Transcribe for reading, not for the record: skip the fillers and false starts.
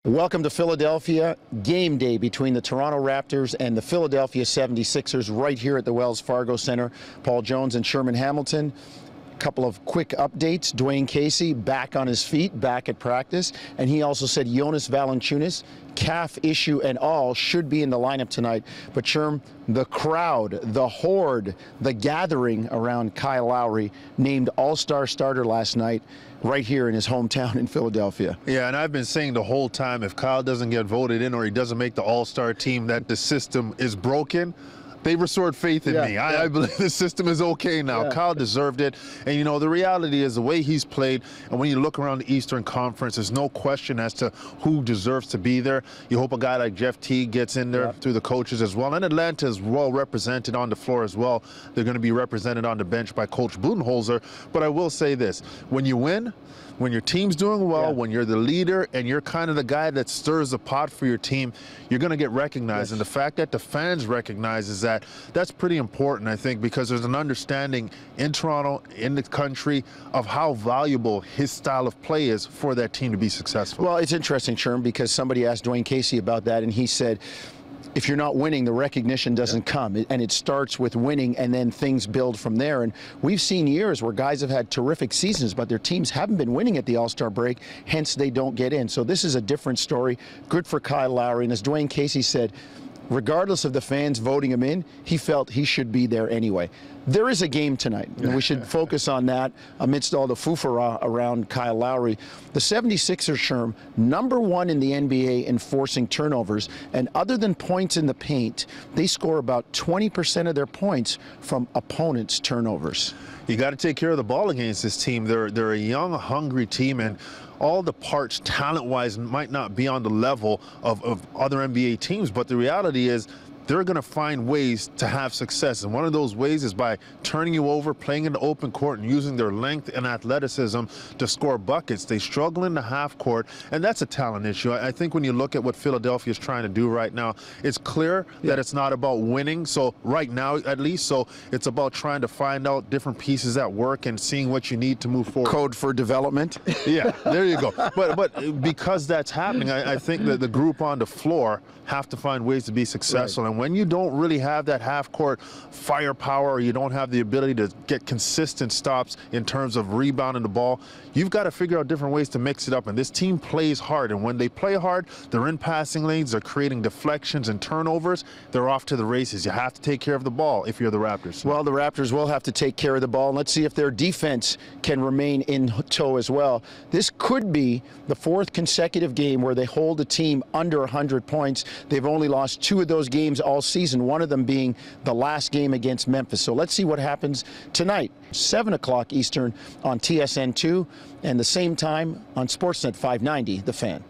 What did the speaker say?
Welcome to Philadelphia. Game day between the Toronto Raptors and the Philadelphia 76ers right here at the Wells Fargo Center. Paul Jones and Sherman Hamilton. Couple of quick updates. Dwayne Casey back on his feet, back at practice. And he also said Jonas Valanciunas, calf issue and all, should be in the lineup tonight. But Sherm, the crowd, the horde, the gathering around Kyle Lowry, named All-Star starter last night right here in his hometown in Philadelphia. Yeah, and I've been saying the whole time, if Kyle doesn't get voted in or he doesn't make the All-Star team, that the system is broken. They restored faith in me. I believe the system is okay now. Kyle deserved it. And, you know, the reality is the way he's played, and when you look around the Eastern Conference, there's no question as to who deserves to be there. You hope a guy like Jeff Teague gets in there through the coaches as well. And Atlanta is well represented on the floor as well. They're going to be represented on the bench by Coach Budenholzer. But I will say this, when you win, when your team's doing well, when you're the leader and you're kind of the guy that stirs the pot for your team, you're going to get recognized. And the fact that the fans recognize is that's pretty important, I think, because there's an understanding in Toronto, in the country, of how valuable his style of play is for that team to be successful. Well, it's interesting, Sherm, because somebody asked Dwayne Casey about that, and he said, if you're not winning, the recognition doesn't come. And it starts with winning, and then things build from there. And we've seen years where guys have had terrific seasons, but their teams haven't been winning at the All-Star break, hence they don't get in. So this is a different story. Good for Kyle Lowry. And as Dwayne Casey said, regardless of the fans voting him in, he felt he should be there anyway. There is a game tonight, and we should focus on that amidst all the foofara around Kyle Lowry. The 76ers, Sherm, #1 in the NBA in forcing turnovers, and other than points in the paint, they score about 20% of their points from opponents' turnovers. You got to take care of the ball against this team. They're a young, hungry team, and all the parts, talent-wise, might not be on the level of other NBA teams, but the reality is they're going to find ways to have success. And one of those ways is by turning you over, playing in the open court, and using their length and athleticism to score buckets. They struggle in the half court, and that's a talent issue. I think when you look at what Philadelphia is trying to do right now, it's clear that it's not about winning. So right now, at least, so it's about trying to find out different pieces that work and seeing what you need to move forward. Code for development. Yeah, there you go. But because that's happening, I think that the group on the floor have to find ways to be successful. And when you don't really have that half-court firepower, or you don't have the ability to get consistent stops in terms of rebounding the ball, you've got to figure out different ways to mix it up. And this team plays hard. And when they play hard, they're in passing lanes, they're creating deflections and turnovers. They're off to the races. You have to take care of the ball if you're the Raptors. Well, the Raptors will have to take care of the ball. And let's see if their defense can remain in tow as well. This could be the 4th consecutive game where they hold a team under 100 points. They've only lost 2 of those games all season, one of them being the last game against Memphis. So let's see what happens tonight, 7 o'clock Eastern on TSN2, and the same time on Sportsnet 590, The Fan.